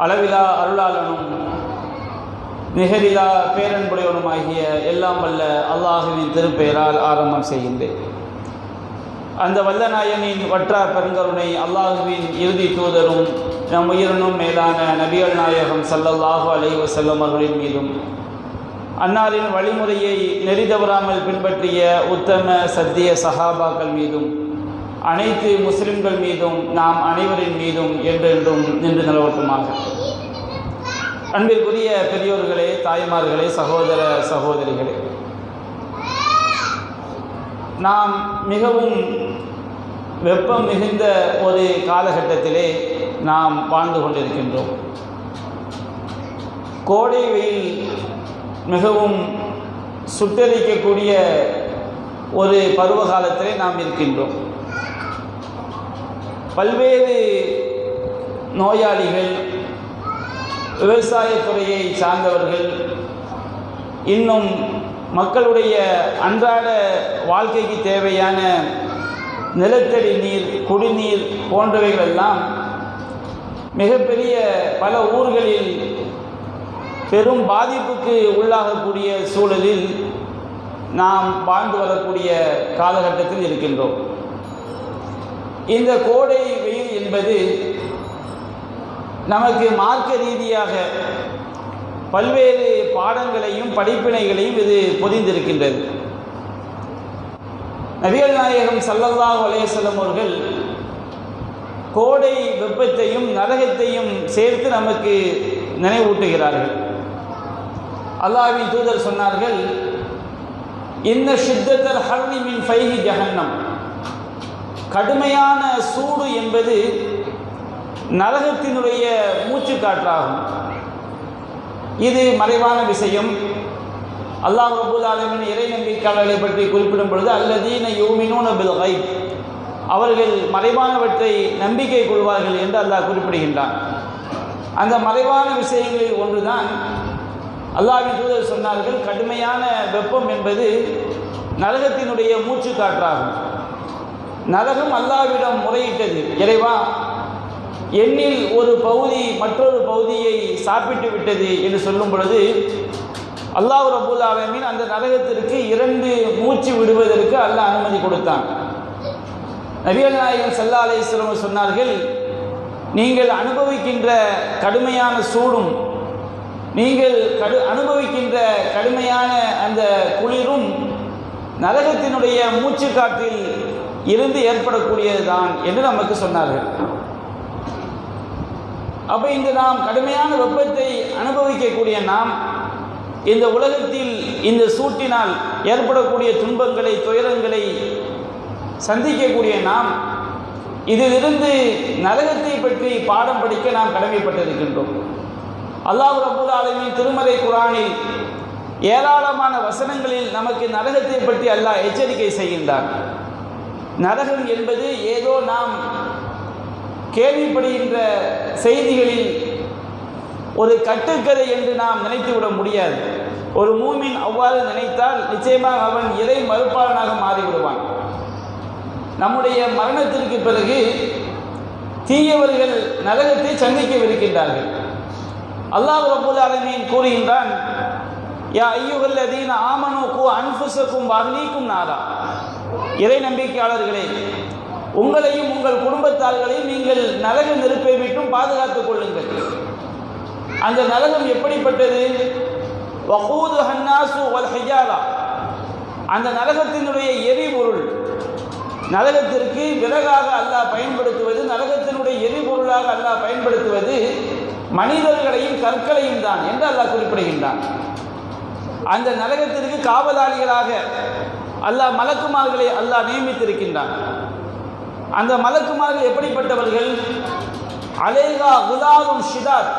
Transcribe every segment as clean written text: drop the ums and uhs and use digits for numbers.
அளவிலா அருளாளனும் நிகரிலா பேரன்புடையவனுமாகிய எல்லாம் வல்ல அல்லாஹுவின் திருப்பெயரால் ஆரம்பம் செய்கின்றேன். அந்த வல்லநாயனின் வற்றார் பெருங்கருணை அல்லாஹுவின் இறுதி தூதரும் நம் உயிரினும் மேலான நபிகள் நாயகம் ஸல்லல்லாஹு அலைஹி வஸல்லம் அவர்களின் மீதும் அன்னாரின் வழிமுறையை நெறிதவறாமல் பின்பற்றிய உத்தம சத்திய சஹாபாக்கள் மீதும் அனைத்து முஸ்லிம்கள் மீதும் நாம் அனைவரின் மீதும் என்றென்றும் நின்று நிலவட்டுமாக. அன்பிற்குரிய பெரியோர்களே, தாய்மார்களே, சகோதர சகோதரிகளே, நாம் மிகவும் வெப்பம் மிகுந்த ஒரு காலகட்டத்திலே நாம் வாழ்ந்து கொண்டிருக்கின்றோம். கோடை வெயில் மிகவும் சுட்டரிக்கக்கூடிய ஒரு பருவ காலத்திலே நாம் இருக்கின்றோம். பல்வேறு நோயாளிகள், விவசாயத்துறையை சார்ந்தவர்கள், இன்னும் மக்களுடைய அன்றாட வாழ்க்கைக்கு தேவையான நிலத்தடி நீர், குடிநீர் போன்றவைகளெல்லாம் மிகப்பெரிய பல ஊர்களில் பெரும் பாதிப்புக்கு உள்ளாகக்கூடிய சூழலில் நாம் வாழ்ந்து வரக்கூடிய காலகட்டத்தில் இருக்கின்றோம். இந்த கோடை வெயில் என்பது நமக்கு மார்க்க ரீதியாக பல்வேறு பாடங்களையும் படிப்பினைகளையும் இது பொதிந்திருக்கின்றது. நபிகள் நாயகம் ஸல்லல்லாஹு அலைஹி வஸல்லம் அவர்கள் கோடை வெப்பத்தையும் நரகத்தையும் சேர்த்து நமக்கு நினைவூட்டுகிறார்கள். அல்லாஹ்வின் தூதர் சொன்னார்கள், இன்ன ஷித்தத்தல் ஹர்ரி மின் ஃபைஹி ஜஹன்னம், கடுமையான சூடு என்பது நரகத்தினுடைய மூச்சு காற்றாகும். இது மறைவான விஷயம். அல்லாஹ் ரப்பல் ஆலமீன் இறை நம்பிக்கையாளர்களை பற்றி குறிப்பிடும் பொழுது அல்லதீன யூமினூன பில் கைப், அவர்கள் மறைவானவற்றை நம்பிக்கை கொள்வார்கள் என்று அல்லாஹ் குறிப்பிடுகின்றான். அந்த மறைவான விஷயங்களில் ஒன்றுதான் அல்லாஹ்வின் தூதர் சொன்னார்கள், கடுமையான வெப்பம் என்பது நரகத்தினுடைய மூச்சு காற்றாகும். நரகம் அல்லாஹ்விடம் முறையிட்டது, இறைவா, எண்ணில் ஒரு பகுதி மற்றொரு பகுதியை சாப்பிட்டு விட்டது என்று சொல்லும் பொழுது அல்லாஹ் ரப்பல் ஆலமீன் அந்த நரகத்திற்கு 2 மூச்சு விடுவதற்கு அல்லாஹ் அனுமதி கொடுத்தான். நபிகள் நாயகம் ஸல்லல்லாஹு அலைஹி வஸல்லம் சொன்னார்கள், நீங்கள் அனுபவிக்கின்ற கடுமையான சூடும், நீங்கள் அனுபவிக்கின்ற கடுமையான அந்த குளிரும் நரகத்தினுடைய மூச்சு காற்றில் இருந்து ஏற்படக்கூடியதுதான் என்று நமக்கு சொன்னார்கள். அப்போ இந்த நாம் கடுமையான வெப்பத்தை அனுபவிக்கக்கூடிய நாம், இந்த உலகத்தில் இந்த சூட்டினால் ஏற்படக்கூடிய துன்பங்களை, துயரங்களை சந்திக்கக்கூடிய நாம், இதிலிருந்து நரகத்தை பற்றி பாடம் படிக்க நாம் கடமைப்பட்டிருக்கின்றோம். அல்லாஹ் ரப்பல் ஆலமீன் திருமறை குர்ஆனில் ஏராளமான வசனங்களில் நமக்கு நரகத்தை பற்றி அல்லாஹ் எச்சரிக்கை செய்கின்றார். நரகம் என்பது ஏதோ நாம் கேள்விப்படுகின்ற செய்திகளில் ஒரு கட்டுக்கதை என்று நாம் நினைத்துவிட முடியாது. ஒரு மூமின் அவ்வாறு நினைத்தால் நிச்சயமாக அவன் இறை மறுப்பாளனாக மாறிவிடுவான். நம்முடைய மரணத்திற்கு பிறகு தீயவர்கள் நரகத்தை சந்திக்கவிருக்கின்றார்கள். அல்லாஹ் ரப்பல் ஆலமீன் கூறுகின்றான், யா அய்யுஹல்லதீன ஆமனூ கூ அன்ஃபுஸக்கும் வஅஹ்லீக்கும் நாரா, இறை நம்பிக்கையாளர்களே, உங்களையும் உங்கள் குடும்பத்தார்களையும் நீங்கள் நரக நெருப்பை விட்டும் பாதுகாத்துக் கொள்ளுங்கள். அந்த நரகம் எப்படிப்பட்டது? வகூதுஹ அன்னாசு வல் ஹிஜாரா, அந்த நரகத்தினுடைய எரிபொருள், நரகத்திற்கு விறகாக அல்லாஹ் பயன்படுத்துவது, நரகத்தினுடைய எரிபொருளாக அல்லாஹ் பயன்படுத்துவது மனிதர்களையும் கற்களையும் தான் என்று அல்லாஹ் குறிப்பிடுகின்றான். அந்த நரகத்திற்கு காவலாளிகளாக அல்லாஹ் மலக்குமார்களை அல்லாஹ் நியமித்திருக்கின்றான். அந்த மலக்குமார்கள் எப்படிப்பட்டவர்கள்? அலைஹா குலாலும் ஷிதாத்,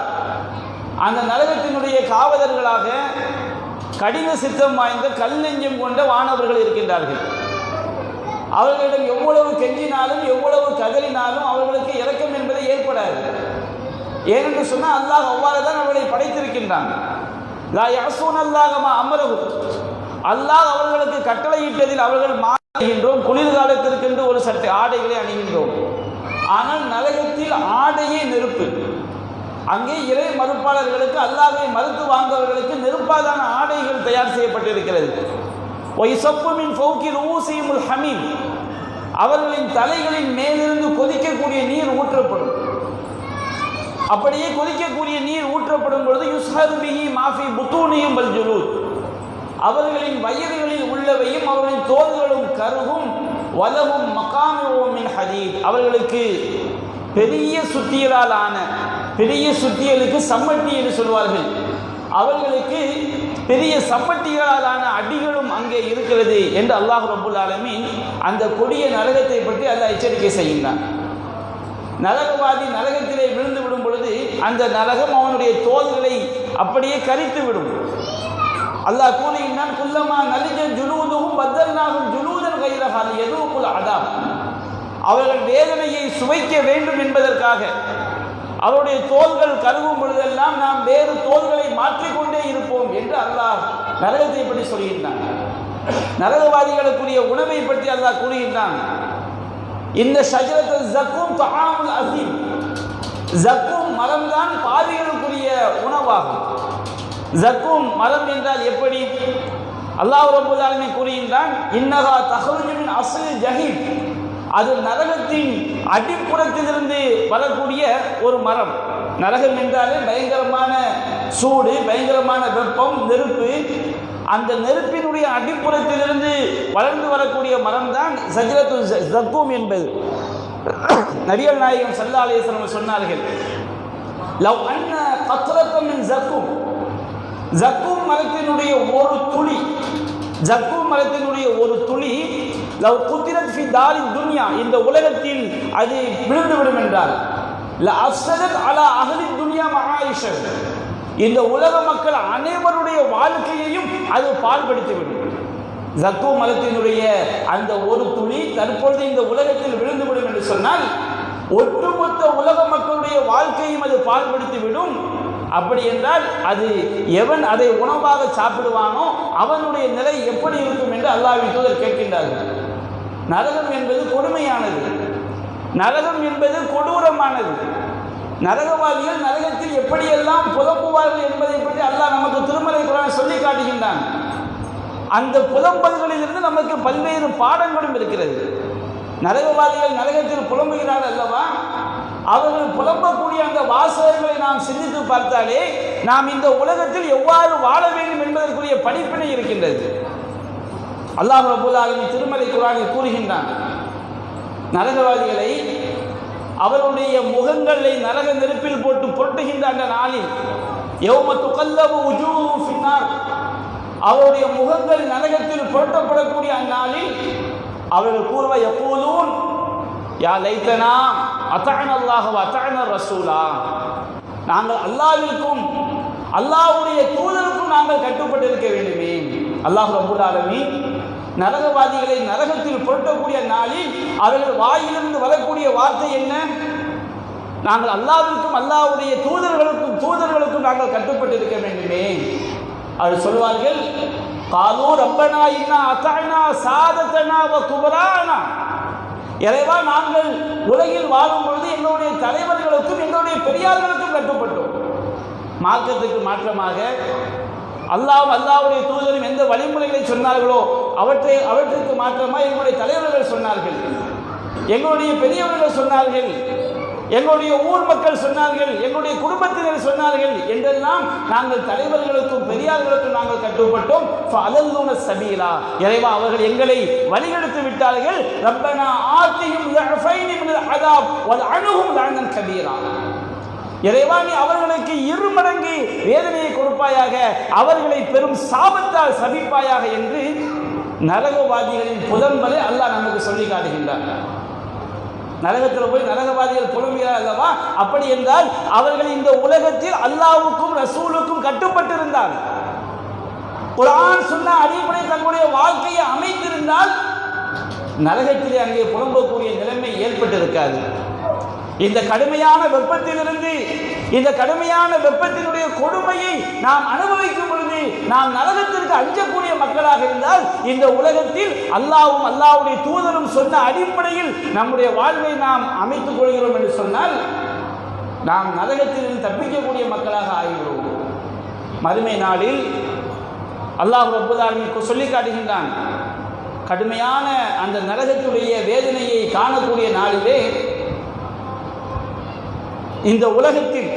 அந்த நரகத்தினுடைய காவலர்களாக கடின சித்தம் வாய்ந்த கல் நெஞ்சம் கொண்ட வானவர்கள் இருக்கின்றார்கள். அவர்களிடம் எவ்வளவு கெஞ்சினாலும் எவ்வளவு கதறினாலும் அவர்களுக்கு இரக்கம் என்பதை ஏற்படாது. ஏனென்று சொன்னால் அல்லாஹ் அவ்வாறு தான் அவர்களை படைத்திருக்கின்றான். லா யஸூன அல்லாஹ மா அமரஹு, அல்லாஹ் அவர்களுக்கு கட்டளையிட்டதில் அவர்கள் மாறுகின்றோம். குளிர்காலத்திற்கென்று ஒரு சட்டை ஆடைகளை அணிகின்றோம். ஆனால் நரகத்தில் ஆடையே நெருப்பு. அங்கே இறை மறுப்பாளர்களுக்கு, அல்லாஹ்வை மறுத்து வாழ்ந்தவர்களுக்கு நெருப்பாதான ஆடைகள் தயார் செய்யப்பட்டிருக்கிறது. ஹமீம், அவர்களின் தலைகளின் மேலிருந்து கொதிக்கக்கூடிய நீர் ஊற்றப்படும். அப்படியே கொதிக்கக்கூடிய நீர் ஊற்றப்படும் பொழுது யுஸ்ஹரு பிஹி மாஃபி புத்தூனியும் வல் ஜுலூத், அவர்களின் வயிறுகளில் உள்ளவையும் அவர்களின் தோள்களும் கருகும். வலஹும் மகாமிஉம் மின் ஹதீத், அவர்களுக்கு பெரிய சுத்தியலால் ஆன, பெரிய சுத்தியலுக்கு சம்மட்டி என்று சொல்வார்கள், அவர்களுக்கு பெரிய சம்மட்டிகளாலான அடிகளும் அங்கே இருக்கிறது என்று அல்லாஹ் ரப்புல் ஆலமீன் அந்த கொடிய நரகத்தை பற்றி அல்லாஹ் எச்சரிக்கை செய்கின்றான். நரகவாதி நரகத்திலே விழுந்து விடும் பொழுது அந்த நரகம் அவனுடைய தோள்களை அப்படியே கரித்து விடும். அல்லாஹ் கூறுகின்றான், குல்லமா நலிஜ ஜுலூதுஹும் பத்தல்நாஹும் ஜுலூதன் கைரஹா லியதூகுல் அதாப், அவர்கள் வேதனையை சுவைக்க வேண்டும் என்பதற்காக அவருடைய தோள்கள் கருகும் பொழுதெல்லாம் நாம் வேறு தோள்களை மாற்றிக்கொண்டே இருப்போம் என்று அல்லாஹ் நரகத்தை பற்றி சொல்கின்றான். நரகவாதிகளுக்குரிய உணவை பற்றி அல்லாஹ் கூறுகின்றான், இந்த ஷஜரத்து ஜக்கூம் தஆமுல் அஸீம், ஜக்கூம் மரம்தான் பாவிகளுக்குரிய உணவாகும். ஜக்கூம் மரம் என்றால் எப்படி? அல்லாஹ் ரப்பல் ஆலமீன் கூறுகின்றான், இன்னஹா தஹ்ருஜு மின் அஸ்லில் ஜஹீம், அது நரகத்தின் அடிப்புறத்திலிருந்து வரக்கூடிய ஒரு மரம். நரகம் என்றாலே பயங்கரமான சூடு, பயங்கரமான வெப்பம், நெருப்பு. அந்த நெருப்பினுடைய அடிப்புறத்திலிருந்து வளர்ந்து வரக்கூடிய மரம் தான் ஷஜரத்து ஜக்கூம் என்பது. நபிகள் நாயகம் ஸல்லல்லாஹு அலைஹி வஸல்லம் சொன்னார்கள், லவ் அன்ன கத்ரத்தம் மின் ஜக்கூம், ஜக்கூம் மரத்தினுடைய ஒரு துளி, ஜக்கூம் மரத்தினுடைய ஒரு துளி லவ் குத்திரத் ஃபி தாரி துன்யா, இந்த உலகத்தில் அது விழுந்துவிடும் என்றால், ல அஃஸதத் அலா அஹ்லி துன்யா மஆயிஷத், இந்த உலக மக்கள் அனைவருடைய வாழ்க்கையையும் அது பாழ்படுத்திவிடும். ஜக்கூம் மரத்தினுடைய அந்த ஒரு துளி தற்பொழுது இந்த உலகத்தில் விழுந்துவிடும் என்று சொன்னால் ஒட்டுமொத்த உலக மக்களுடைய வாழ்க்கையும் அது பாழ்படுத்திவிடும். அப்படி என்றால் அது எவன் அதை உணவாக சாப்பிடுவானோ அவனுடைய நிலை எப்படி இருக்கும் என்று அல்லாஹ்வின் தூதர் கேட்கின்றார்கள். நரகம் என்பது கொடுமையானது, நரகம் என்பது கொடூரமானது. நரகவாதிகள் நரகத்தில் எப்படியெல்லாம் புலம்புவார்கள் என்பதை பற்றி அல்லாஹ் நமக்கு திருமறை குர்ஆனில் சொல்லி காட்டுகின்றான். அந்த புலம்பல்களிலிருந்து நமக்கு பல்வேறு பாடங்களும் இருக்கிறது. நரகவாதிகள் நரகத்தில் புலம்புகிறார்கள் அல்லவா, அவர்கள் புலம்பக்கூடிய அந்த வாசகங்களை நாம் சிந்தித்து பார்த்தாலே நாம் இந்த உலகத்தில் எவ்வாறு வாழ வேண்டும் என்பதற்குரிய படிப்பினை இருக்கின்றது. அல்லாஹ் ரப்பல் ஆலமீன் திருமறை குர்ஆனில் கூறுகின்றான், நரகவாதிகளை அவருடைய முகங்களை நரக நெருப்பில் போட்டு புரட்டுகின்ற அந்த நாளில், யௌம துகல்லபு வுஜூஹுஹும் ஃபின்னார், அவருடைய முகங்கள் நரகத்தில் புரட்டப்படக்கூடிய அந்நாளில் அவர்கள் கூறுவ யகூலூன் யா லைத்தனா அத்தஅன அல்லாஹ வ அத்தஅன ரசூலா, நாங்கள் அல்லாஹ்விற்கும் அல்லாஹ்வுடைய தூதருக்கும் நாங்கள் கட்டுப்பட்டிருக்க வேண்டுமே. அல்லாஹ் ரப்பல் ஆலமீன் நரகவாதிகளை நரகத்தில் புரட்டக்கூடிய நாளில் அவர்கள் வாயிலிருந்து வரக்கூடிய வார்த்தை என்ன? நாங்கள் அல்லாஹ்விற்கும் அல்லாஹ்வுடைய தூதர்களுக்கும் நாங்கள் கட்டுப்பட்டிருக்க வேண்டுமே. அவர் சொல்வார்கள், காலூ ரப்பனா இன்னா அத்தஅனா சாதத்தனா வ குபரானா, இறைவா நாங்கள் உலகில் வாழும் பொழுது எங்களுடைய தலைவர்களுக்கும் எங்களுடைய பெரியார்களுக்கும் கட்டுப்பட்டோம். மார்க்கத்துக்கு மாற்றமாக அல்லாஹ்வுடைய தூதரும் எந்த வழிமுறைகளை சொன்னார்களோ அவற்றுக்கு மாற்றமாக எங்களுடைய தலைவர்கள் சொன்னார்கள், எங்களுடைய பெரியவர்கள் சொன்னார்கள், எங்களுடைய ஊர் மக்கள் சொன்னார்கள், எங்களுடைய குடும்பத்தினர் சொன்னார்கள் என்றெல்லாம் நாங்கள் தலைவர்களுக்கும் பெரியார்களுக்கும் நாங்கள் கட்டுப்பட்டோம். ஃபஅலல்லூன சபீலா, இறைவா அவர்கள் எங்களை வழிகெடுத்து விட்டார்கள். ரப்பனா ஆத்திஹிம் ضعفين من العذاب வல்அன்ஹும் லஅனன் கபீரா, இறைவா நீ அவர்களுக்கு 2 மடங்கு வேதனையை கொடுப்பாயாக, அவர்களை பெரும் சாபத்தால் சபிப்பாயாக என்று நரகவாதிகளின் புலம்பலை அல்லாஹ் நமக்கு சொல்லி காட்டுகின்றார். நரகத்தில் போய் நரகவாதிகள் புலம்புகிறார் அல்லவா, அப்படி என்றால் அவர்கள் இந்த உலகத்தில் அல்லாஹ்வுக்கும் ரசூலுக்கும் கட்டுப்பட்டிருந்தால், குர்ஆன் சொன்ன அடிப்படை தங்களுடைய வாழ்க்கையை அமைத்திருந்தால் நரகத்திலே அங்கே புலம்பக்கூடிய நிலைமை ஏற்பட்டிருக்காது. இந்த கடுமையான வெப்பத்திலிருந்து, இந்த கடுமையான வெப்பத்தினுடைய கொடுமையை நாம் அனுபவிக்கும் பொழுது நாம் நரகத்திற்கு அஞ்சக்கூடிய மக்களாக இருந்தால் இந்த உலகத்தில் அல்லாஹ்வும் அல்லாஹ்வுடைய தூதரும் சொன்ன அடிப்படையில் நம்முடைய வாழ்வை நாம் அமைத்துக் கொள்கிறோம் என்று சொன்னால் நாம் நரகத்திலிருந்து தப்பிக்கக்கூடிய மக்களாக ஆகிவிடுவோம். மறுமை நாளில் அல்லாஹ் ரப்பல் ஆலமீன் சொல்லி காட்டுகின்றான், கடுமையான அந்த நரகத்துடைய வேதனையை காணக்கூடிய நாளிலே இந்த உலகத்தில்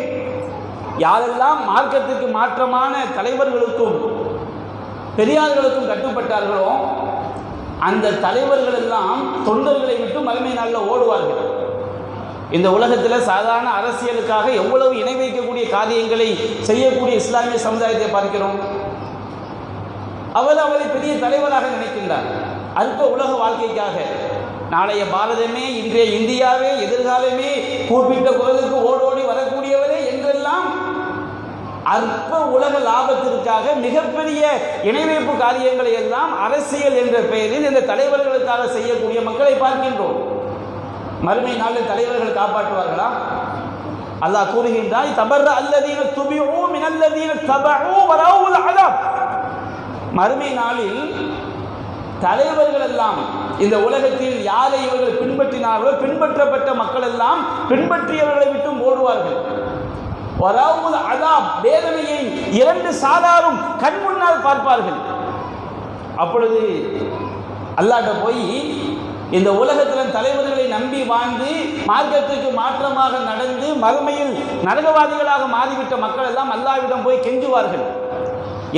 யாரெல்லாம் மார்க்கத்திற்கு மாற்றமான தலைவர்களுக்கும் பெரியார்களுக்கும் கட்டுப்பட்டார்களோ அந்த தலைவர்கள் எல்லாம் தொண்டர்களை விட்டு மறுமை நாளில் ஓடுவார்கள். இந்த உலகத்தில் சாதாரண அரசியலுக்காக எவ்வளவு இணை வைக்கக்கூடிய காரியங்களை செய்யக்கூடிய இஸ்லாமிய சமுதாயத்தை பார்க்கிறோம். அவரை பெரிய தலைவராக நினைக்கின்றார். அல்ப உலக வாழ்க்கைக்காக நாளைய பாரதமே, இன்றைய இந்தியாவே, எதிர்காலமே, கூப்பிட்ட குரலுக்கு ஓடோடி வரக்கூடியவரே என்றெல்லாம் அற்ப உலக லாபத்திற்காக மிகப்பெரிய இணைவைப்பு காரியங்களை எல்லாம் அரசியல் என்ற பெயரில் இந்த தலைவர்களுக்காக செய்யக்கூடிய மக்களை பார்க்கின்றோம். மறுமை நாளில் தலைவர்கள் காப்பாற்றுவார்களா? அல்லாஹ் கூறுகின்றான், தபர்ர அல்லதீன துபிஉ மினல்லதீன தபஉ வரவுல் அஸாப். மறுமை நாளில் தலைவர்கள் எல்லாம் இந்த உலகத்தில் யாரை இவர்கள் பின்பற்றினார்களோ பின்பற்றப்பட்ட மக்கள் எல்லாம் பின்பற்றியவர்களை விட்டு ஓடுவார்கள். வரவுல் அஸாப், வேதனையை இரண்டு சாதாரும் கண் முன்னால் பார்ப்பார்கள். அப்பொழுது அல்லாஹ்ட்ட போய் இந்த உலகத்தில் தலைவர்களை நம்பி வாழ்ந்து மார்க்கத்துக்கு மாற்றமாக நடந்து மறுமையில் நரகவாதிகளாக மாறிவிட்ட மக்கள் எல்லாம் அல்லாஹ்விடம் போய் கெஞ்சுவார்கள்,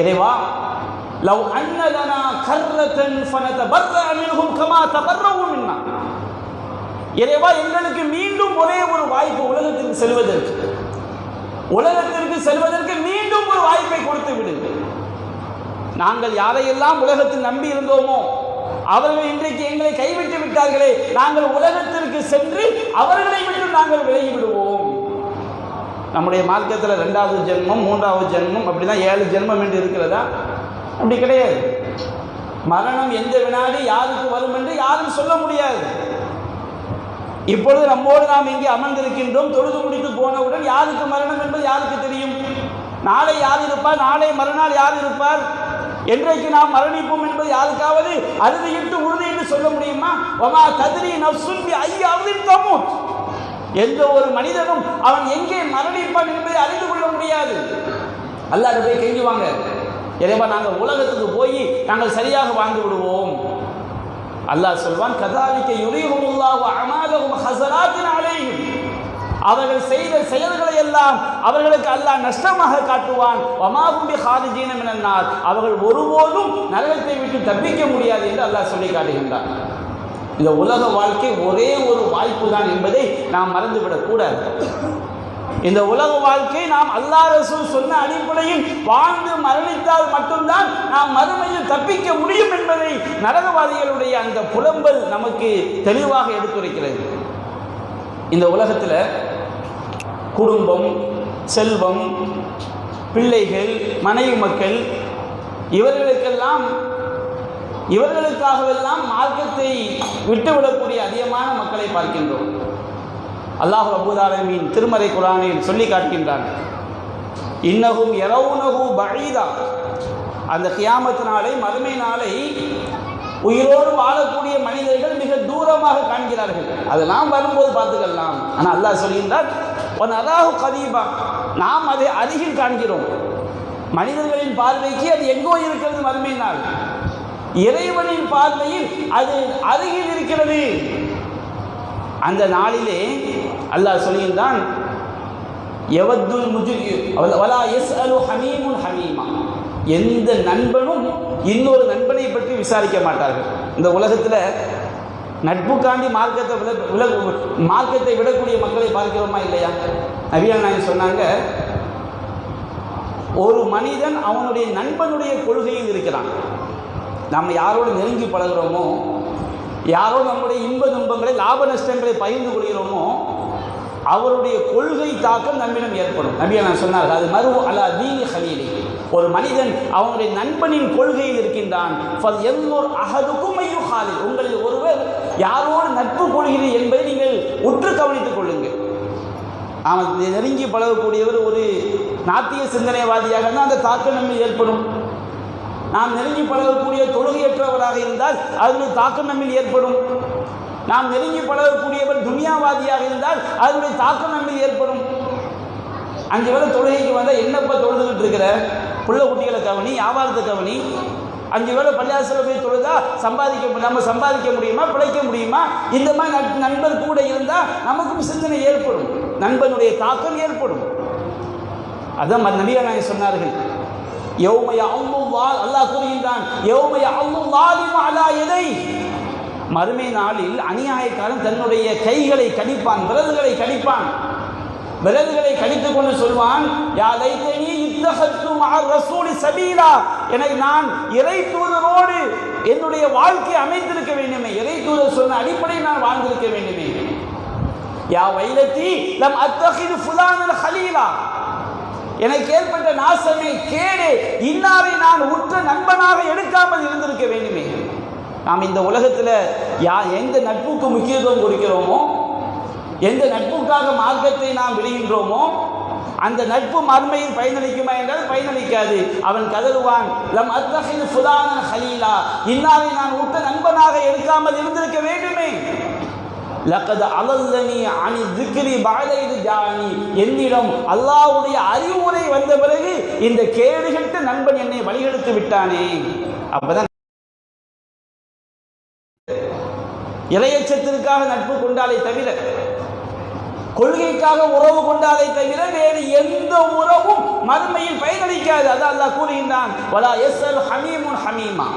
இறைவா லவ் அன்ன லனா கர்ரத்தன் ஃபனதபர்ர மின்ஹும் கமா தபர்ரவு மின்னா. இறைவா, எங்களுக்கு மீண்டும் ஒரே ஒரு வாய்ப்பு உலகத்திற்கு செல்வதற்கு மீண்டும் ஒரு வாய்ப்பை கொடுத்து விடு. நாங்கள் யாரையெல்லாம் உலகத்தில் நம்பி இருந்தோமோ அவர்கள் இன்றைக்கு எங்களை கைவிட்டு விட்டார்களே, நாங்கள் உலகத்திற்கு சென்று அவர்களை விட்டு நாங்கள் விலகி விடுவோம். நம்முடைய மார்க்கத்தில் 2வது ஜென்மம் 3வது ஜென்மம் அப்படிதான் 7 ஜென்மம் என்று இருக்கிறதா? அப்படி கிடையாது. மரணம் எந்த வினாடி யாருக்கு வரும் என்று யாரும் சொல்ல முடியாது. இப்பொழுது நம்மோடு நாம் இங்கே அமர்ந்திருக்கின்றோம். தொழுது முடித்து போனவுடன் யாருக்கு மரணம் என்பது யாருக்கு தெரியும்? நாளை யார் இருப்பார், நாளை மறுநாள் யார் இருப்பார், என்றைக்கு நாம் மரணிப்போம் என்பது யாருக்காவது அறுதியிட்டு உறுதியிட்டு சொல்ல முடியுமா? வமா தத்ரி நஃப்சுன் பி ஐயி அர்தின் தமூத். எந்த ஒரு மனிதனும் அவன் எங்கே மரணிப்பான் என்பதை அறிந்து கொள்ள முடியாது. அல்லாஹ்ட்ட போய் கெஞ்சுவாங்க, இறைவா நாங்கள் உலகத்துக்கு போய் நாங்கள் சரியாக வாழ்ந்து விடுவோம். அல்லாஹ் சொல்வான், கதாலிக யுரீஹுமுல்லாஹு அமாலஹும் ஹஸராத்தின் அலைஹிம். அவர்கள் செய்த செயல்களை எல்லாம் அவர்களுக்கு அல்லாஹ் நஷ்டமாக காட்டுவான். வமாஹும் பிஹாரிஜீன மினன் நார். அவர்கள் ஒருபோதும் நரகத்தை விட்டு தப்பிக்க முடியாது என்று அல்லாஹ் சொல்லி காட்டுகின்றான். இந்த உலக வாழ்க்கை ஒரே ஒரு வாய்ப்பு தான் என்பதை நாம் மறந்துவிடக் கூடாது. இந்த உலக வாழ்க்கை நாம் அல்லாஹ் ரசூல் சொன்ன அடிப்படையில் வாழ்ந்து மரணித்தால் மட்டும்தான் நாம் மறுமையில் தப்பிக்க முடியும் என்பதை நரகவாதிகளுடைய அந்த புலம்பல் நமக்கு தெளிவாக எடுத்துரைக்கிறது. இந்த உலகத்தில் குடும்பம், செல்வம், பிள்ளைகள், மனைவி மக்கள் இவர்களுக்காகவெல்லாம் மார்க்கத்தை விட்டுவிடக்கூடிய அதிகமான மக்களை பார்க்கின்றோம். அல்லாஹ் ரப்பல் ஆலமீன் திருமறை குர்ஆனில் சொல்லி காட்டுகின்றான், இன்னஹும் யரவுனஹு பஈதா. அந்த கியாமத் நாளை, மறுமை நாளை உயிரோடு வாழக்கூடிய மனிதர்கள் மிக தூரமாக காண்கிறார்கள். அதெல்லாம் வரும்போது பார்த்துக்கலாம். ஆனால் அல்லாஹ் சொல்கின்றார், வனராஹு கரீபா, நாம் அதை அருகில் காண்கிறோம். மனிதர்களின் பார்வைக்கு அது எங்கோ இருக்கிறது மறுமை நாள். இறைவனின் பார்வையில் அது அருகில் இருக்கிறது. அந்த நாளிலே அல்லாஹ் சொல்கின்றான், யவத்துல் முஜ்ரிம் வலா யஸ்அலு ஹமீமுன் ஹமீமா. எந்த நண்பனும் இன்னொரு நண்பனை பற்றி விசாரிக்க மாட்டார்கள். இந்த உலகத்தில் நட்புக்காண்டி மார்க்கத்தை விடக்கூடிய மக்களை பார்க்கிறோமா இல்லையா? நபிகள் நாயகம் சொன்னாங்க, ஒரு மனிதன் அவனுடைய நண்பனுடைய கொள்கையில் இருக்கிறான். நம்ம யாரோடு நெருங்கி பழகிறோமோ, யாரோடு நம்முடைய இன்ப துன்பங்களை லாப நஷ்டங்களை பகிர்ந்து கொள்கிறோமோ அவருடைய கொள்கை தாக்கம் நம்மிடம் ஏற்படும். நபிகள் நாயகம் சொன்னார்கள், அது மரு அலா தீனி ஹலீலி. ஒரு மனிதன் அவனுடைய நண்பனின் கொள்கையில் இருக்கின்றான். உங்களில் ஒருவர் யாரோடு நட்பு கொள்கிறீர் என்பதை நீங்கள் உற்று கவனித்துக் கொள்ளுங்கள். அவன் நெருங்கி பழகக்கூடியவர் ஒரு நாத்திய சிந்தனைவாதியாக இருந்தால் அந்த தாக்கம் நம்மில் ஏற்படும். நாம் நெருங்கி பழகக்கூடிய தொழுகையற்றவராக இருந்தால் அதனுடைய தாக்கம் நம்மில் ஏற்படும். நாம் நெருங்கி பழகக்கூடியவர் துனியாவாதியாக இருந்தால் அதனுடைய தாக்கம் நம்மில் ஏற்படும். 5 வேளை தொழுகைக்கு வந்தால் என்னப்பா தொழுதுகிட்டு இருக்கிற, புள்ள குட்டிகளை கவனி, வியாபாரத்தை கவனி. 5 வேளை பள்ளியாசல போய் தொழுதா நம்ம சம்பாதிக்க முடியுமா, பிழைக்க முடியுமா? இந்த மாதிரி நண்பர் கூட இருந்தால் நமக்கும் சிந்தனை ஏற்படும், நண்பனுடைய தாக்கம் ஏற்படும். அதான் நபிகள் நாயகம் சொன்னார்கள், அல்லாஹ் கூறுகின்றான், மறுமை நாளில் அநியாயக்காரன் தன்னுடைய கைகளை கடிப்பான், விரல்களை கடிப்பான். விரல்களை கடித்துக் கொண்டு சொல்வான், எனக்கு நான் இறை தூதரோடு என்னுடைய வாழ்க்கை அமைந்திருக்க வேண்டுமே, இறை தூதர் சொன்ன அடிப்படையில் நான் வாழ்ந்திருக்க வேண்டுமே. யா வைலத்தி லம் அத்தகிது ஃபுலானன் ஹலீலா, எனக்கு ஏற்பட்ட நாசமே, கேடு, இன்னாரை நான் உற்ற நண்பனாக எடுக்காமல் இருந்திருக்க வேண்டுமே. நாம் இந்த உலகத்தில் எந்த நட்புக்கு முக்கியத்துவம் கொடுக்கிறோமோ, எந்த நட்புக்காக மார்க்கத்தை நாம் விடுகின்றோமோ, அந்த நட்பு மறுமையில் பயனளிக்குமா என்றால் பயனளிக்காது. அவன் கதறுவான், லம் அத்தகிது ஃபுலானன் ஹலீலா, இன்னாரை நான் உற்ற நண்பனாக எடுக்காமல் இருந்திருக்க வேண்டுமே. லக்கத் அலல்லனி அனி திக்ரி பஅத இத் ஜானி, என்னிடம் அல்லாஹ்வுடைய அறிவுரை வந்த பிறகு இந்த கேடுகெட்ட நண்பன் என்னை வழிகெடுத்து விட்டானே. அப்பதான் இறையச்சத்திற்காக நட்பு கொண்டாலே தவிர, கொள்கைக்காக உறவு கொண்டாலே தவிர வேறு எந்த உறவும் மறுமையில் பயனளிக்காது. அதான் அல்லாஹ் கூறுகின்றான், வலா யஸ்அல் ஹமீமுன் ஹமீமா,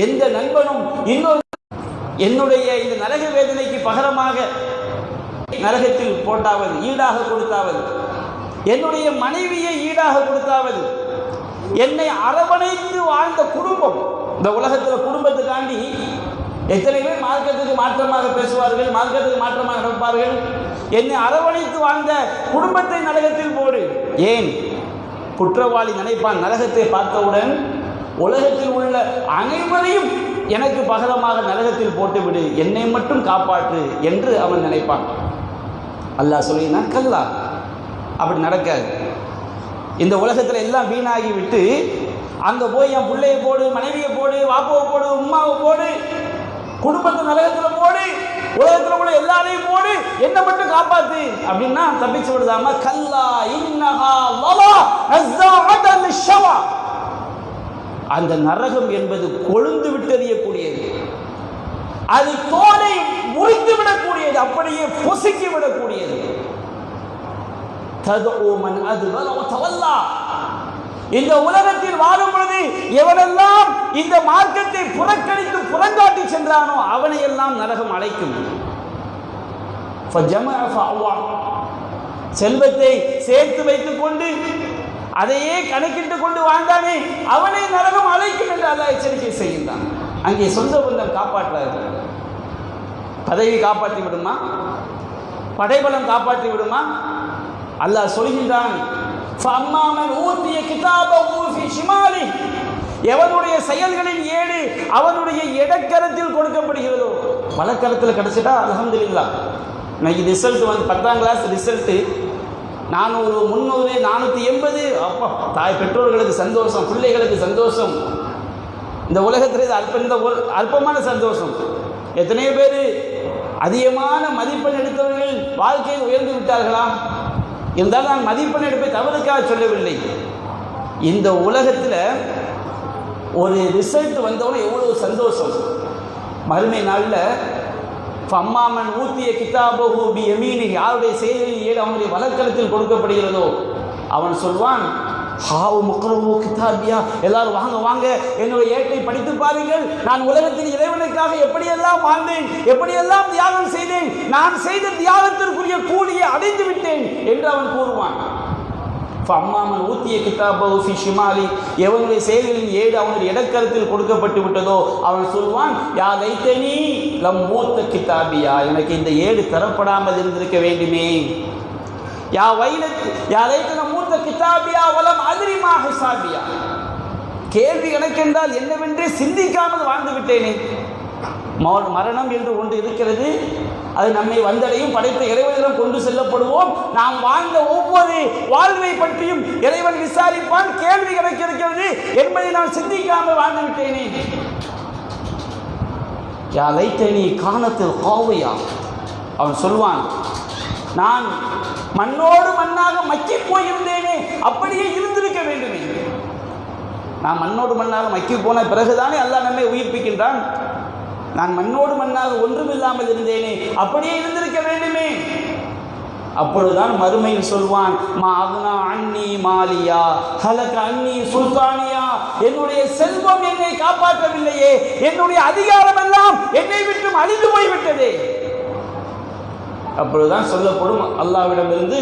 எந்த நண்பனும் இன்னொரு என்னுடைய இந்த நரக வேதனைக்கு பகரமாக நரகத்தில் போட்டாவது, ஈடாக கொடுத்தாவது, என்னுடைய மனைவியை ஈடாக கொடுத்தாவது, என்னை அரவணைத்து வாழ்ந்த குடும்பம், இந்த உலகத்தில் குடும்பத்துக்காண்டி எத்தனை பேர் மார்க்கத்துக்கு மாற்றமாக பேசுவார்கள், மார்க்கத்துக்கு மாற்றமாக நடப்பார்கள். என்னை அரவணைத்து வாழ்ந்த குடும்பத்தை நரகத்தில் போடு. ஏன்? குற்றவாளி நினைப்பான், நரகத்தை பார்த்தவுடன் உலகத்தில் உள்ள அனைவரையும் எனக்கு பகரமாக நரகத்தில் போட்டுவிடு, என்னை மட்டும் காப்பாற்று என்று அவன் நினைப்பான். அல்லாஹ் சொல்லினான், கல்லா, அப்படி நடக்காது. இந்த உலகத்தில் எல்லாம் வீணாகி விட்டு அங்கே போய் என் பிள்ளையை போடு, மனைவியை போடு, வாப்பாவை போடு, உம்மாவை போடு, குடும்பத்தை நரகத்தில் போடு, உலகத்தில் உள்ள எல்லாரையும் போடு, என்னை மட்டும் காப்பாத்து அப்படின்னா தப்பிச்சு விடுதாமா? கல்லா இன்னஹா லலா நஸ்ஸாஅத்தன் லிஷ்ஷவா, அந்த நரகம் என்பது கொழுந்து விட்டறியக்கூடியது, அது தோலை முறித்து விடக்கூடியது, அப்படியே பொசுக்கி விடக்கூடியது. ததுமன் அதுவர வதவல்லா, இந்த உலகத்தில் வாழும் பொழுது எவனெல்லாம் இந்த மார்க்கத்தை புறக்கணித்து புறங்காட்டி சென்றானோ அவனை எல்லாம் நரகம் அழைக்கும். செல்வத்தை சேர்த்து வைத்துக் கொண்டு அதையே கணக்கிட்டு கொண்டு வாழ்ந்தானே அவனை நரகம் அழைக்கும் என்று அல்லாஹ் எச்சரிக்கை செய்கின்றான். அங்கே சொந்த பந்தம் காப்பாற்றாது. பதவி காப்பாற்றி விடுமா? படைபலம் காப்பாற்றி விடுமா? அல்லாஹ் சொல்கின்றான், எவனுடைய செயல்களின் ஏடு அவனுடைய இடக்கரத்தில் கொடுக்கப்படுகிறதோ, வலக்கரத்தில் கிடைச்சிட்டா அல்ஹம்துலில்லாஹ். இன்னைக்கு ரிசல்ட் வந்து 10ஆம் கிளாஸ் ரிசல்ட்டு 400, 300, 480, அப்பா தாய் பெற்றோர்களுக்கு சந்தோஷம், பிள்ளைகளுக்கு சந்தோஷம். இந்த உலகத்தில் இது அற்பமான சந்தோஷம். எத்தனையோ பேர் அதிகமான மதிப்பெண் எடுத்தவர்கள் வாழ்க்கையில் உயர்ந்து விட்டார்களா? இருந்தாலும் நான் மதிப்பெண் எடுப்பை தவறுக்காக சொல்லவில்லை. இந்த உலகத்தில் ஒரு ரிசல்ட் வந்தவொடனே எவ்வளோ சந்தோஷம். மறுமை நாளில் அம்மாமன் ஊத்திய கிதாபஹு பி யமீனி, யாருடைய செயலில் ஏடு அவனுடைய வலக்கரத்தில் கொடுக்கப்படுகிறதோ அவன் சொல்வான், ஹாவு முக்ரவு கிதாபியா, எல்லாரும் வாங்க வாங்க என்னுடைய ஏட்டை படித்து பாருங்கள், நான் உலகத்தில் இறைவனுக்காக எப்படியெல்லாம் வாழ்ந்தேன், எப்படியெல்லாம் தியாகம் செய்தேன், நான் செய்த தியாகத்திற்குரிய கூலியை அடைந்து விட்டேன் என்று அவன் கூறுவான். அம்மாமன் ஊத்திய கிதாபஹு ஃபி ஷிமாலி, எவனுடைய செயல்களின் ஏடு அவனுடைய இடக்கரத்தில் கொடுக்கப்பட்டு விட்டதோ அவன் சொல்வான், யா லைத்தனி லம் மூத்த கிதாபியா, எனக்கு இந்த ஏடு தரப்படாமல் இருந்திருக்க வேண்டுமே. யா லைத்தன மூத்த கிதாபியா வலம் அத்ரிமா ஹிசாபியா, கேள்வி கணக்கென்றால் என்னவென்றே சிந்திக்காமல் வாழ்ந்து விட்டேனே. மரணம் என்று ஒன்று இருக்கிறது, அது நம்மை வந்தடையும், படைத்த இறைவனிடம் கொண்டு செல்லப்படுவோம். நாம் வாழ்ந்த ஒவ்வொரு வாழ்வை பற்றியும் இறைவன் விசாரிப்பான், கேள்வி கணக்கு இருக்கிறது என்பதை நான் சிந்திக்காமல் வாழ்ந்து விட்டேனே. யா லைத்தனி கானத்தில் காவையா, அவன் சொல்வான், நான் மண்ணோடு மண்ணாக மக்கி போய் அப்படியே இருந்திருக்க வேண்டுமே. நான் மண்ணோடு மண்ணாக மக்கி போன பிறகுதானே அல்லாஹ் நம்மை உயிர்ப்பிக்கின்றான். நான் மண்ணோடு மண்ணாக ஒன்றுமில்லாமல் இருந்தேனே, அப்படியே இருந்திருக்க வேண்டுமே. அப்பொழுதுதான் மறுமையில் சொல்வான், மா அக்னா அன்னி மாலியா ஹலக அன்னி சுல்தானியா, என்னுடைய செல்வம் என்னை காப்பாற்றவில்லையே, என்னுடைய அதிகாரம் எல்லாம் என்னை விட்டு அழிந்து போய்விட்டதே. அப்பொழுதுதான் சொல்லப்படும் அல்லாஹ்விடமிருந்து,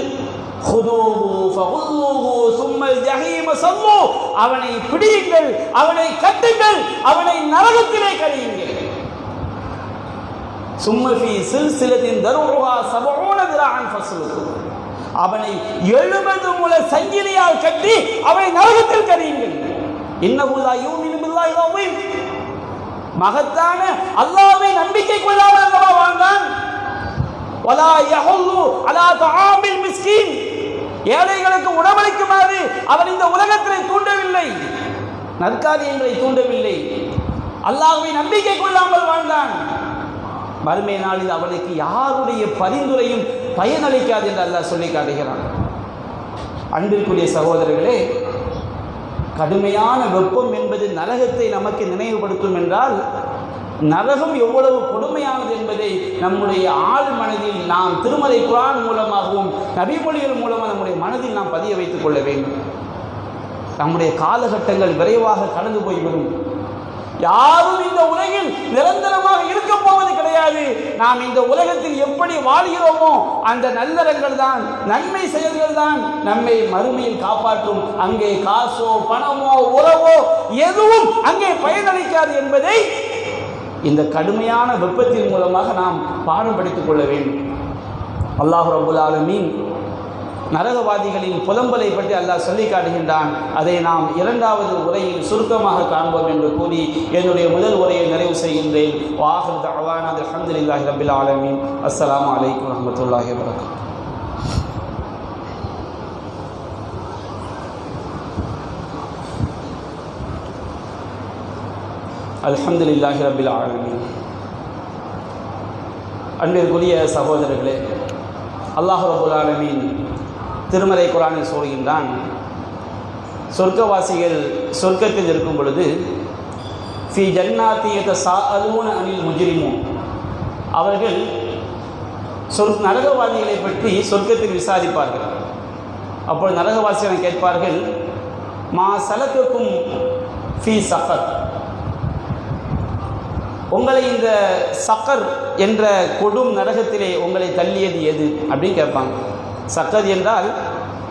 அவனை பிடியுங்கள், அவனை கட்டுங்கள், அவனை நரகத்திலே கழியுங்கள். அவனை 70 முழ சங்கிலியால் கட்டி அவனை நரகத்தில் கழியுங்கள். மகத்தான அல்லாஹ்வை நம்பிக்கை கொள்ளாமல் வாழ்ந்தான். ஏழைகளுக்கு உணவளிக்குமாறு அவன் இந்த உலகத்திலே தூண்டவில்லை, நற்காரியங்களை தூண்டவில்லை. அல்லாஹ்வை நம்பிக்கை கொள்ளாமல் வாழ்ந்தான். மறுமை நாளில் அவனுக்கு யாருடைய பரிந்துரையும் பயனளிக்காது என்று அல்லாஹ் சொல்லி காட்டுகிறான். அன்பிற்குரிய சகோதரர்களே, கடுமையான வெப்பம் என்பது நரகத்தை நமக்கு நினைவுபடுத்தும் என்றால், நரகம் எவ்வளவு கொடுமையானது என்பதை நம்முடைய ஆழ் மனதில் நாம் திருமறை குர்ஆன் மூலமாகவும் நபிமொழிகள் மூலமாக நம்முடைய மனதில் நாம் பதிய வைத்துக் கொள்ள வேண்டும். நம்முடைய காலகட்டங்கள் விரைவாக கடந்து போய்விடும். யாரும் இந்த உலகில் நிரந்தரமாக இருக்க போவது கிடையாது. நாம் இந்த உலகத்தில் எப்படி வாழ்கிறோமோ அந்த நல்லறங்கள் தான், நன்மை செயல்கள் தான் நம்மை மறுமையில் காப்பாற்றும். அங்கே காசோ பணமோ உறவோ எதுவும் அங்கே பயனளிக்காது என்பதை இந்த கடுமையான வெப்பத்தின் மூலமாக நாம் பாடம் படித்துக் கொள்ள வேண்டும். அல்லாஹ் ரப்பல் ஆலமீன் நரகவாதிகளின் புலம்பலை பற்றி அல்லாஹ் சொல்லி காட்டுகின்றான். அதை நாம் 2வது உரையில் சுருக்கமாக காண்போம் என்று கூறி என்னுடைய முதல் உரையை நிறைவு செய்கின்றேன். வாஹிரு தஅவானா அல்ஹம்துலில்லாஹி ரப்பில் ஆலமீன். அஸ்ஸலாமு அலைக்கும் வரஹ்மத்துல்லாஹி வபரகாத்துஹு. அல்ஹம்துலில்லாஹி ரப்பில் ஆலமீன். அன்பிற்குரிய சகோதரர்களே, அல்லாஹ் ரப்பல் ஆலமீன் திருமறை குர்ஆனில் சொல்கின்றான், சொர்க்கவாசிகள் சொர்க்கத்தில் இருக்கும் பொழுது ஃபி ஜன்னாத்தி யதஸாஅலூன அனில் முஜ்ரிமூன், அவர்கள் நரகவாதிகளை பற்றி சொர்க்கத்தில் விசாரிப்பார்கள். அப்பொழுது நரகவாசிகளை கேட்பார்கள், மா சலகக்கும் ஃபி சஃகர், உங்களை இந்த சக்கர் என்ற கொடும் நரகத்திலே உங்களை தள்ளியது எது அப்படின்னு கேட்பாங்க. சக்கர் என்றால்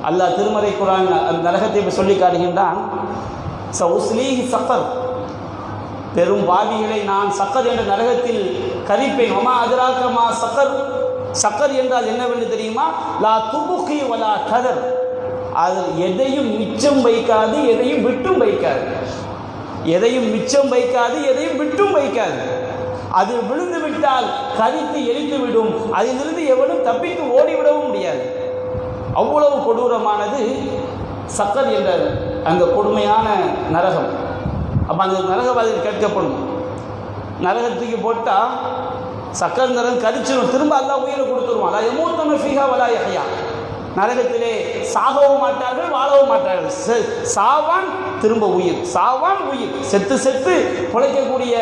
அல்லாஹ் திருமறை குர்ஆன் அந்த நரகத்தை சொல்லி காட்டுகின்றான். சௌஸ்லீஹி சக்கர், பெரும் பாவிகளை நான் சக்கர் என்ற நரகத்தில் கரிப்பேன். ஒமா அதிராக்கமா சக்கர், சக்கர் என்றால் என்னவென்று தெரியுமா? லா துபுகி வலா கதர், அது எதையும் மிச்சம் வைக்காது, எதையும் விட்டும் வைக்காது. எதையும் மிச்சம் வைக்காது, எதையும் விட்டும் வைக்காது. அது விழுந்து விட்டால் கரித்து எரித்து விடும். அதிலிருந்து எவனும் தப்பித்து ஓடிவிடவும் முடியாது. அவ்வளவு கொடூரமானது சக்கர் என்ற அந்த கொடுமையான நரகம். அப்போ அந்த நரகவாதிகள் கேட்கப்படும், நரகத்துக்கு போட்டால் சக்கர் நரகம் கரிச்சிடும், திரும்ப அல்லாஹ் உயிரை கொடுத்துருவான். அல்லாஹ் யமூத்துன ஃபீஹா வலா யஹ்யா, நரகத்திலே சாகவும் மாட்டார்கள், வாழவும் மாட்டார்கள். சாவான் திரும்ப உயிர், சாவான் உயிர், செத்து செத்து பிழைக்கக்கூடிய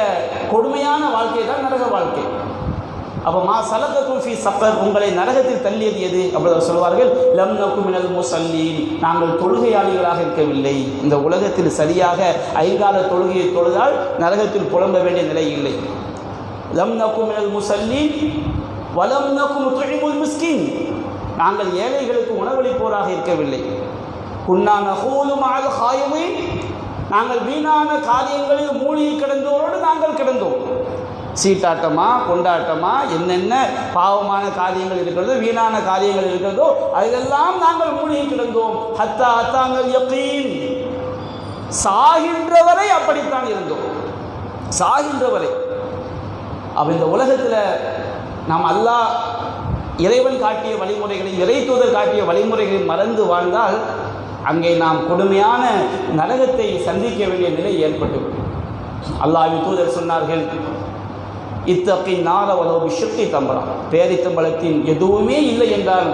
கொடுமையான வாழ்க்கை தான் நரக வாழ்க்கை. அப்போ மா சலகக்கும் ஃபீ சக்கர், உங்களை நரகத்தில் தள்ளியது எது அப்படி சொல்வார்கள். லம் நகு மினல் முஸல்லீன், நாங்கள் தொழுகையாளிகளாக இருக்கவில்லை. இந்த உலகத்தில் சரியாக 5 கால தொழுகையை தொழுதால் நரகத்தில் புலம்ப வேண்டிய நிலை இல்லை. லம் நகு மினல் முஸல்லீன் வலம் நகு நுத்இமுல் மிஸ்கீன், நாங்கள் ஏழைகளுக்கு உணவளிப்போராக இருக்கவில்லை. குன்னா நகூலு மஅல் காயிமீன், நாங்கள் வீணான காரியங்களில் மூழ்கி கிடந்தோரோடு நாங்கள் கிடந்தோம். சீட்டாட்டமா கொண்டாட்டமா என்னென்ன பாவமான காரியங்கள் இருக்கிறதோ, வீணான காரியங்கள் இருக்கிறதோ, அதெல்லாம் நாங்கள் மூழ்கி கிடந்தோம். ஹத்தா அத்தாங்கள் யகீன், சாகின்றவரை அப்படித்தான் இருந்தோம், சாகின்றவரை. அப்போ இந்த உலகத்தில் நாம் அல்லாஹ் இறைவன் காட்டிய வழிமுறைகளை, இறை தூதர் காட்டிய வழிமுறைகளை மறந்து வாழ்ந்தால் அங்கே நாம் கொடுமையான நரகத்தை சந்திக்க வேண்டிய நிலை ஏற்பட்டுவிடும். அல்லாஹ்வின் தூதர் சொன்னார்கள், இத்தகி நார வலோ பிஷக்கி தம்ரா, பேரித்தம்பளத்தின் எதுவுமே இல்லை என்றால்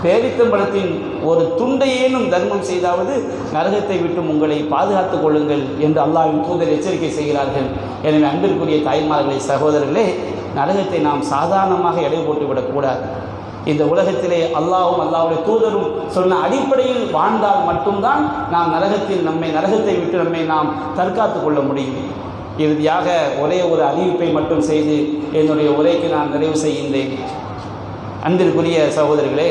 பேரித்தம்பழத்தின் ஒரு துண்டையேனும் தர்மம் செய்தாவது நரகத்தை விட்டு உங்களை பாதுகாத்துக் கொள்ளுங்கள் என்று அல்லாஹ்வின் தூதர் எச்சரிக்கை செய்கிறார்கள். எனவே அன்பிற்குரிய தாய்மார்களே, சகோதரர்களே, நரகத்தை நாம் சாதாரணமாக எடை போட்டுவிடக்கூடாது. இந்த உலகத்திலே அல்லாஹ்வும் அல்லாஹ்வுடைய தூதரும் சொன்ன அடிப்படையில் வாழ்ந்தால் மட்டும்தான் நாம் நரகத்தை விட்டு நாம் தற்காத்து கொள்ள முடியும். இறுதியாக ஒரே ஒரு அறிவிப்பை மட்டும் செய்து என்னுடைய உரைக்கு நான் நிறைவு செய்கின்றேன். அன்பிற்குரிய சகோதரர்களே,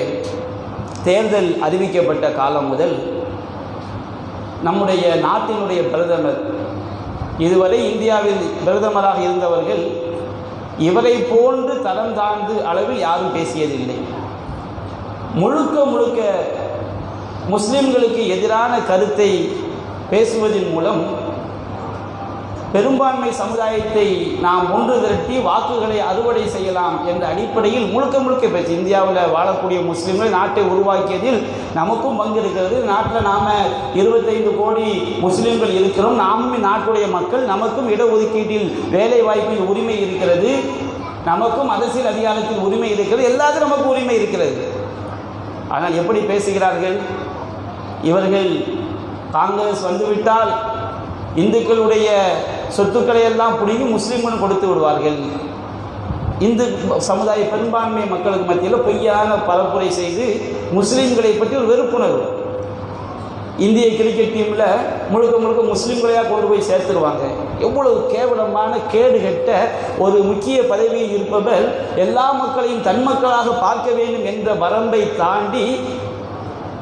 தேர்தல் அறிவிக்கப்பட்ட காலம் முதல் நம்முடைய நாட்டினுடைய பிரதமர், இதுவரை இந்தியாவில் பிரதமராக இருந்தவர்கள் இவரை போன்று தரம் தாழ்ந்து அளவில் யாரும் பேசியதில்லை. முழுக்க முஸ்லிம்களுக்கு எதிரான கருத்தை பேசுவதன் மூலம் பெரும்பான்மை சமுதாயத்தை நாம் ஒன்று திரட்டி வாக்குகளை அறுவடை செய்யலாம் என்ற அடிப்படையில் முழுக்க பேச்சு. இந்தியாவில் வாழக்கூடிய முஸ்லிம்கள் நாட்டை உருவாக்கியதில் நமக்கும் பங்கு இருக்கிறது. நாட்டில் நாம் 25 கோடி முஸ்லிம்கள் இருக்கிறோம். நாமும் நாட்டுடைய மக்கள். நமக்கும் இடஒதுக்கீட்டில் வேலை வாய்ப்பில் உரிமை இருக்கிறது. நமக்கும் அரசியல் அதிகாரத்தில் உரிமை இருக்கிறது. எல்லாத்துக்கும் நமக்கு உரிமை இருக்கிறது. ஆனால் எப்படி பேசுகிறார்கள் இவர்கள்? காங்கிரஸ் வந்துவிட்டால் இந்துக்களுடைய சொத்துக்களை எல்லாம் பிடுங்கி முஸ்லீம்களும் கொடுத்து விடுவார்கள். இந்து சமுதாய பெரும்பான்மை மக்களுக்கு மத்தியில் பொய்யான பரப்புரை செய்து முஸ்லீம்களை பற்றி ஒரு வெறுப்புணர்வு. இந்திய கிரிக்கெட் டீமில் முழுக்க முஸ்லீம்களையாக கொண்டு போய் சேர்த்துருவாங்க. எவ்வளவு கேவலமான கேடு கெட்ட ஒரு முக்கிய பதவியில் இருப்பவர் எல்லா மக்களையும் தன் மக்களாக பார்க்க வேண்டும் என்ற வரம்பை தாண்டி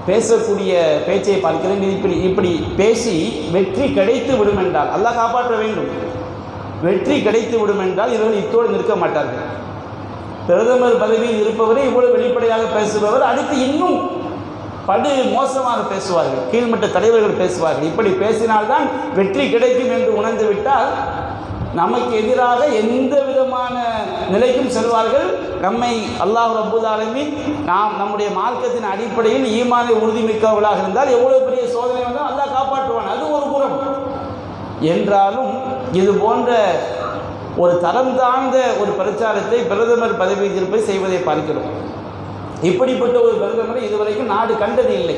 பேசக்கூடிய பேச்சை பார்க்கிறேன். இப்படி பேசி வெற்றி கிடைத்து விடும் என்றால், அல்லாஹ் காப்பாற்ற வேண்டும், வெற்றி கிடைத்து விடும் என்றால் இவர்கள் இத்தோடு நிற்க மாட்டார்கள். பிரதமர் பதவியில் இருப்பவரை இவ்வளவு வெளிப்படையாக பேசுபவர் அடுத்து இன்னும் படு மோசமாக பேசுவார்கள். கீழ்மட்ட தலைவர்கள் பேசுவார்கள். இப்படி பேசினால்தான் வெற்றி கிடைக்கும் என்று உணர்ந்து விட்டால் நமக்கு எதிராக எந்த விதமான நிலைக்கும் செல்வார்கள். நம்மை அல்லாஹ் ரப்பல் ஆலமீன் நம்முடைய மார்க்கத்தின் அடிப்படையில் ஈமானை உறுதிமிக்கவர்களாக இருந்தால் எவ்வளவு பெரிய சோதனை வந்தால் அல்லாஹ் காப்பாற்றுவான். அது ஒரு புறம் என்றாலும் இது போன்ற ஒரு தரம் தாழ்ந்த ஒரு பிரச்சாரத்தை பிரதமர் பதவியில் இருப்பை செய்வதை பார்க்கிறோம். இப்படிப்பட்ட ஒரு பிரதமரை இதுவரைக்கும் நாடு கண்டது இல்லை.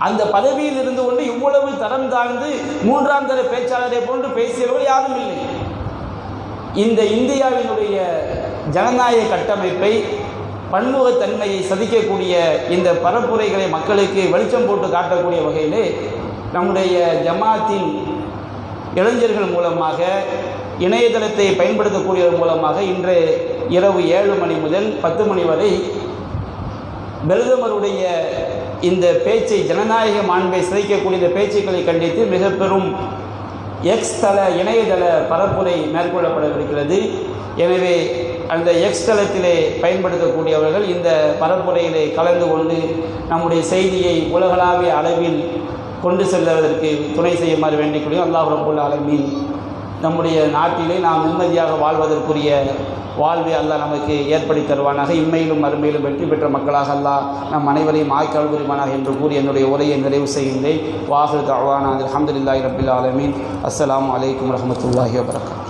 அந்த பதவியில் இருந்து கொண்டு இவ்வளவு தரம் தாழ்ந்து 3ஆம் தர பேச்சாளரை போன்று பேசியவர்கள் யாரும் இல்லை. இந்த இந்தியாவினுடைய ஜனநாயக கட்டமைப்பை, பன்முகத்தன்மையை சதிக்கக்கூடிய இந்த பரப்புரைகளை மக்களுக்கு வெளிச்சம் போட்டு காட்டக்கூடிய வகையிலே நம்முடைய ஜமாத்தின் இளைஞர்கள் மூலமாக, இணையதளத்தை பயன்படுத்தக்கூடியவர் மூலமாக இன்று இரவு 7 மணி முதல் 10 மணி வரை பிரதமருடைய இந்த பேச்சை, ஜனநாயக மாண்பை சிதைக்கக்கூடிய இந்த பேச்சுக்களை கண்டித்து மிக பெரும் எக்ஸ் இணையதள பரப்புரை மேற்கொள்ளப்படவிருக்கிறது. எனவே அந்த எக்ஸ் தளத்திலே பயன்படுத்தக்கூடியவர்கள் இந்த பரப்புரையிலே கலந்து கொண்டு நம்முடைய செய்தியை உலகளாவிய அளவில் கொண்டு செல்வதற்கு துணை செய்யுமாறு வேண்டிக்கூடிய அல்லாஹ் ரப்பல் ஆலமீன் நம்முடைய நாட்டிலே நாம் நிம்மதியாக வாழ்வதற்குரிய வாழ்வை அல்லாஹ் நமக்கு ஏற்படுத்தி தருவானாக. இம்மையிலும் மறுமையிலும் வெற்றி பெற்ற மக்களாக அல்லாஹ் நம் அனைவரையும் ஆய்க்கால் புரிவானாக என்று கூறி என்னுடைய உரையை நிறைவு செய்கின்றேன். வாஹிரு தஅவானா அல்ஹம்துலில்லாஹி ரப்பில் ஆலமீன். அஸ்ஸலாமு அலைக்கும் வரஹ்மத்துல்லாஹி வபரகாத்துஹு.